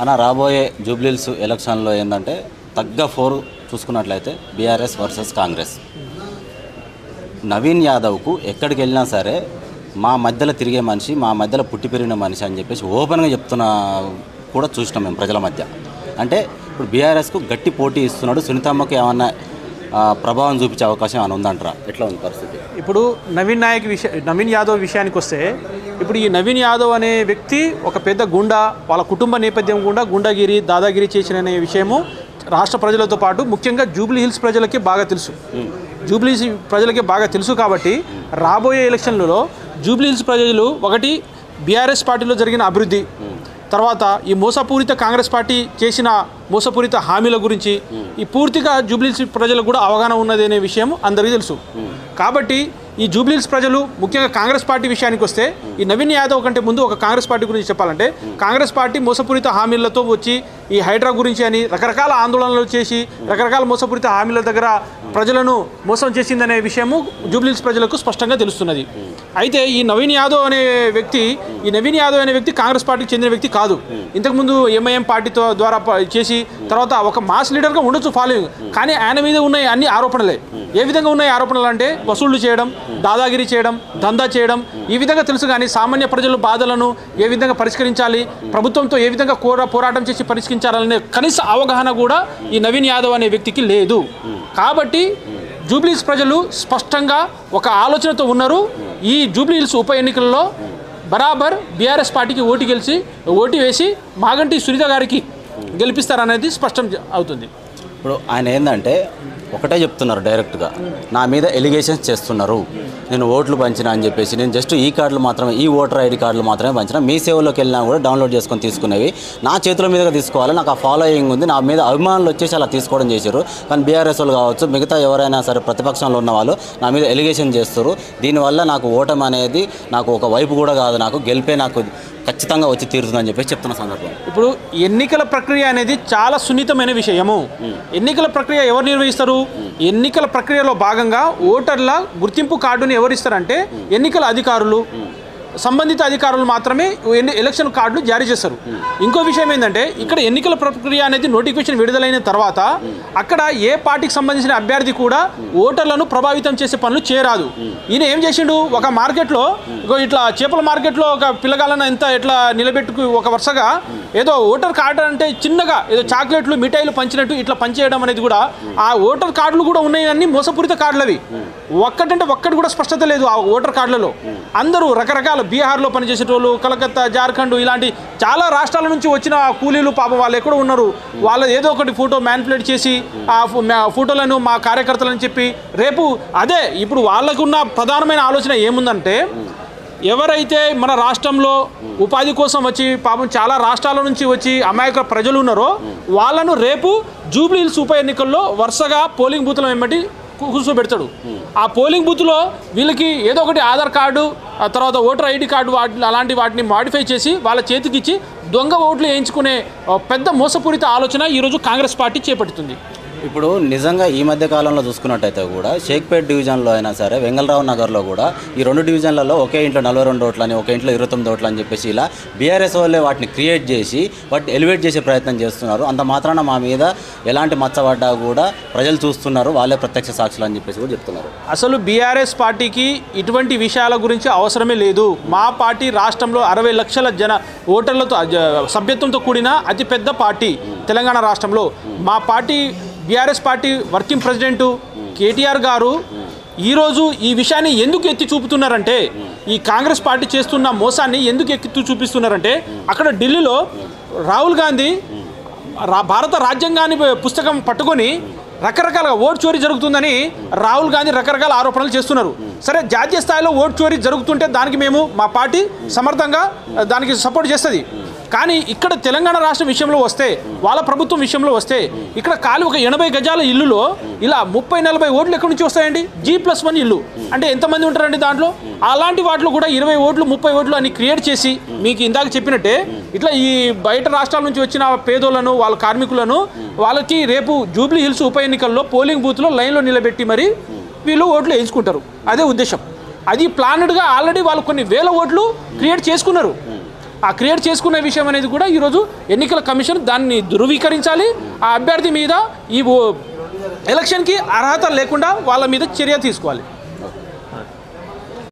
అన్న రాబోయే జూబ్లీహిల్స్ ఎలక్షన్లో ఏంటంటే తగ్గ ఫోర్ చూసుకున్నట్లయితే బీఆర్ఎస్ వర్సెస్ కాంగ్రెస్. నవీన్ యాదవ్కు ఎక్కడికి వెళ్ళినా సరే మా మధ్యలో తిరిగే మనిషి, మా మధ్యలో పుట్టి పెరిగిన మనిషి అని చెప్పేసి ఓపెన్గా చెప్తున్నా కూడా చూసినాం మేము ప్రజల మధ్య. అంటే ఇప్పుడు బీఆర్ఎస్కు గట్టి పోటీ ఇస్తున్నాడు. సునీతమ్మకు ఏమన్నా ప్రభావం చూపించే అవకాశం ఏమైనా ఉందంటారా? ఎట్లా ఉంది పరిస్థితి? ఇప్పుడు నవీన్ యాదవ్ విషయానికి వస్తే, ఇప్పుడు ఈ నవీన్ యాదవ్ అనే వ్యక్తి ఒక పెద్ద గుండా, వాళ్ళ కుటుంబ నేపథ్యం కూడా గుండాగిరి, దాదాగిరి చేసిన అనే విషయము రాష్ట్ర ప్రజలతో పాటు ముఖ్యంగా జూబ్లీహిల్స్ ప్రజలకి బాగా తెలుసు. జూబ్లీహిల్స్ ప్రజలకి బాగా తెలుసు కాబట్టి రాబోయే ఎలక్షన్లలో జూబ్లీహిల్స్ ప్రజలు ఒకటి బీఆర్ఎస్ పార్టీలో జరిగిన అభివృద్ధి, తర్వాత ఈ మోసపూరిత కాంగ్రెస్ పార్టీ చేసిన మోసపూరిత హామీల గురించి ఈ పూర్తిగా జూబ్లీహిల్స్ ప్రజలకు కూడా అవగాహన ఉన్నది అనే విషయం అందరికీ తెలుసు. కాబట్టి ఈ జూబ్లీహిల్స్ ప్రజలు ముఖ్యంగా కాంగ్రెస్ పార్టీ విషయానికి వస్తే, ఈ నవీన్ యాదవ్ కంటే ముందు ఒక కాంగ్రెస్ పార్టీ గురించి చెప్పాలంటే, కాంగ్రెస్ పార్టీ మోసపూరిత హామీలతో వచ్చి ఈ హైడ్రా గురించి అని రకరకాల ఆందోళనలు చేసి రకరకాల మోసపూరిత హామీల దగ్గర ప్రజలను మోసం చేసిందనే విషయము జూబ్లీహిల్స్ ప్రజలకు స్పష్టంగా తెలుస్తున్నది. అయితే ఈ నవీన్ యాదవ్ అనే వ్యక్తి కాంగ్రెస్ పార్టీకి చెందిన వ్యక్తి కాదు. ఇంతకుముందు ఎంఐఎం పార్టీతో ద్వారా చేసి తర్వాత ఒక మాస్ లీడర్గా ఉండొచ్చు ఫాలోయింగ్, కానీ ఆయన మీద ఉన్న అన్ని ఆరోపణలే. ఏ విధంగా ఉన్నాయి ఆరోపణలు అంటే వసూళ్లు చేయడం, దాదాగిరి చేయడం, దందా చేయడం, ఈ విధంగా తెలుసు. కానీ సామాన్య ప్రజల బాధలను ఏ విధంగా పరిష్కరించాలి, ప్రభుత్వంతో ఏ విధంగా పోరాటం చేసి పరిష్కరించాలనే కనీస అవగాహన కూడా ఈ నవీన్ యాదవ్ అనే వ్యక్తికి లేదు. కాబట్టి జూబ్లీహిల్స్ ప్రజలు స్పష్టంగా ఒక ఆలోచనతో ఉన్నారు. ఈ జూబ్లీహిల్స్ ఉప ఎన్నికల్లో బరాబర్ బీఆర్ఎస్ పార్టీకి ఓటు వేసి మాగంటి సునీత గారికి గెలిపిస్తారనేది స్పష్టం అవుతుంది. ఇప్పుడు ఆయన ఏంటంటే ఒకటే చెప్తున్నారు డైరెక్ట్గా, నా మీద ఎలిగేషన్స్ చేస్తున్నారు, నేను ఓట్లు పంచినా అని చెప్పేసి. నేను జస్ట్ ఈ కార్డులు మాత్రమే, ఈ ఓటర్ ఐడి కార్డులు మాత్రమే పంచినా, మీ సేవలోకి వెళ్ళినా కూడా డౌన్లోడ్ చేసుకొని తీసుకునేవి నా చేతుల మీదుగా తీసుకోవాలి, నాకు ఆ ఫాలోయింగ్ ఉంది, నా మీద అభిమానులు వచ్చేసి అలా తీసుకోవడం చేశారు. కానీ బీఆర్ఎస్ వాళ్ళు కావచ్చు, మిగతా ఎవరైనా సరే ప్రతిపక్షంలో ఉన్న వాళ్ళు నా మీద ఎలిగేషన్ చేస్తారు. దీనివల్ల నాకు ఓటమి అనేది నాకు ఒక వైపు కూడా కాదు, నాకు గెలిపే నాకు ఖచ్చితంగా వచ్చి తీరుతుందని చెప్పేసి చెప్తున్న సందర్భం. ఇప్పుడు ఎన్నికల ప్రక్రియ అనేది చాలా సున్నితమైన విషయము. ఎన్నికల ప్రక్రియ ఎవరు నిర్వహిస్తారు? ఎన్నికల ప్రక్రియలో భాగంగా ఓటర్ల గుర్తింపు కార్డుని ఎవరు ఇస్తారంటే ఎన్నికల అధికారులు, సంబంధిత అధికారులు మాత్రమే ఎలక్షన్ కార్డులు జారీ చేస్తారు. ఇంకో విషయం ఏంటంటే, ఇక్కడ ఎన్నికల ప్రక్రియ అనేది నోటిఫికేషన్ విడుదలైన తర్వాత అక్కడ ఏ పార్టీకి సంబంధించిన అభ్యర్థి కూడా ఓటర్లను ప్రభావితం చేసే పనులు చేయరాదు. ఈయన ఏం చేసిండు, ఒక మార్కెట్లో ఇట్లా చేపల మార్కెట్లో ఒక పిల్లగాళ్ళను ఎట్లా నిలబెట్టుకు ఒక వరుసగా ఏదో ఓటర్ కార్డు అంటే చిన్నగా ఏదో చాక్లెట్లు, మిఠాయిలు పంచినట్టు ఇట్లా పంచేయడం అనేది కూడా, ఆ ఓటర్ కార్డులు కూడా ఉన్నాయన్నీ మోసపూరిత కార్డులు. అవి ఒక్కటి కూడా స్పష్టత లేదు ఆ ఓటర్ కార్డులలో. అందరూ రకరకాల బీహార్లో పనిచేసేటోళ్ళు, కలకత్తా, జార్ఖండ్ ఇలాంటి చాలా రాష్ట్రాల నుంచి వచ్చిన కూలీలు పాపం వాళ్ళు ఎక్కడ ఉన్నారు, వాళ్ళు ఏదో ఒకటి ఫోటో మ్యానిపులేట్ చేసి ఆ ఫోటోలను మా కార్యకర్తలని చెప్పి రేపు అదే ఇప్పుడు వాళ్ళకున్న ప్రధానమైన ఆలోచన ఏముందంటే, ఎవరైతే మన రాష్ట్రంలో ఉపాధి కోసం వచ్చి పాపం చాలా రాష్ట్రాల నుంచి వచ్చి అమాయక ప్రజలు ఉన్నారో వాళ్ళను రేపు జూబ్లీహిల్స్ ఉప ఎన్నికల్లో వరుసగా పోలింగ్ బూత్ల వెంబడి కూర్చోబెడతాడు. ఆ పోలింగ్ బూత్లో వీళ్ళకి ఏదో ఒకటి ఆధార్ కార్డు, ఆ తర్వాత ఓటర్ ఐడి కార్డు అలాంటి వాటిని మాడిఫై చేసి వాళ్ళ చేతికి ఇచ్చి దొంగ ఓట్లు వేయించుకునే పెద్ద మోసపూరిత ఆలోచన ఈరోజు కాంగ్రెస్ పార్టీ చేపడుతుంది. ఇప్పుడు నిజంగా ఈ మధ్య కాలంలో చూసుకున్నట్టయితే కూడా షేక్పేట్ డివిజన్లో అయినా సరే, వెంగళరావు నగర్లో కూడా ఈ రెండు డివిజన్లలో ఒకే ఇంట్లో 42 ఓట్లని, ఒకే ఇంట్లో 29 ఓట్లు అని చెప్పేసి ఇలా బీఆర్ఎస్ వాళ్ళే వాటిని క్రియేట్ చేసి వాటిని ఎలివేట్ చేసే ప్రయత్నం చేస్తున్నారు. అంత మాత్రాన మా మీద ఎలాంటి మచ్చబడ్డా కూడా ప్రజలు చూస్తున్నారు, వాళ్ళే ప్రత్యక్ష సాక్షులు అని చెప్పేసి కూడా చెప్తున్నారు. అసలు బీఆర్ఎస్ పార్టీకి ఇటువంటి విషయాల గురించి అవసరమే లేదు. మా పార్టీ రాష్ట్రంలో 60 లక్షల ఓటర్లతో సభ్యత్వంతో కూడిన అతిపెద్ద పార్టీ తెలంగాణ రాష్ట్రంలో. మా party BRS party working president KTR గారు ఈరోజు ఈ విషయాన్ని ఎందుకు ఎత్తి చూపుతున్నారంటే, ఈ కాంగ్రెస్ పార్టీ చేస్తున్న మోసాన్ని ఎందుకు ఎత్తి చూపిస్తున్నారంటే, అక్కడ ఢిల్లీలో రాహుల్ గాంధీ భారత రాజ్యాంగాన్ని పుస్తకం పట్టుకొని రకరకాల ఓటు చోరీ జరుగుతుందని రాహుల్ గాంధీ రకరకాల ఆరోపణలు చేస్తున్నారు. సరే, జాతీయ స్థాయిలో ఓటు చోరీ జరుగుతుంటే దానికి మా పార్టీ సమర్థంగా దానికి సపోర్ట్ చేస్తుంది. కానీ ఇక్కడ తెలంగాణ రాష్ట్రం విషయంలో వస్తే, వాళ్ళ ప్రభుత్వం విషయంలో వస్తే, ఇక్కడ ఖాళీ ఒక 80 గజాల ఇల్లులో ఇలా 30-40 ఓట్లు ఎక్కడి నుంచి వస్తాయండి? G+1 ఇల్లు అంటే ఎంతమంది ఉంటారండి దాంట్లో? అలాంటి వాటిలో కూడా 20 ఓట్లు 30 ఓట్లు అని క్రియేట్ చేసి, మీకు ఇందాక చెప్పినట్టే ఇట్లా ఈ బయట రాష్ట్రాల నుంచి వచ్చిన పేదోళ్లను, వాళ్ళ కార్మికులను వాళ్ళకి రేపు జూబ్లీహిల్స్ ఉప ఎన్నికల్లో పోలింగ్ బూత్లో లైన్లో నిలబెట్టి మరి వీళ్ళు ఓట్లు వేయించుకుంటారు. అదే ఉద్దేశం. అది ప్లానెడ్గా ఆల్రెడీ వాళ్ళు కొన్ని వేల ఓట్లు క్రియేట్ చేసుకున్నారు. ఆ క్రియేట్ చేసుకునే విషయం అనేది కూడా ఈరోజు ఎన్నికల కమిషన్ దాన్ని ధృవీకరించాలి. ఆ అభ్యర్థి మీద ఈ ఎలక్షన్కి అర్హత లేకుండా వాళ్ళ మీద చర్య తీసుకోవాలి.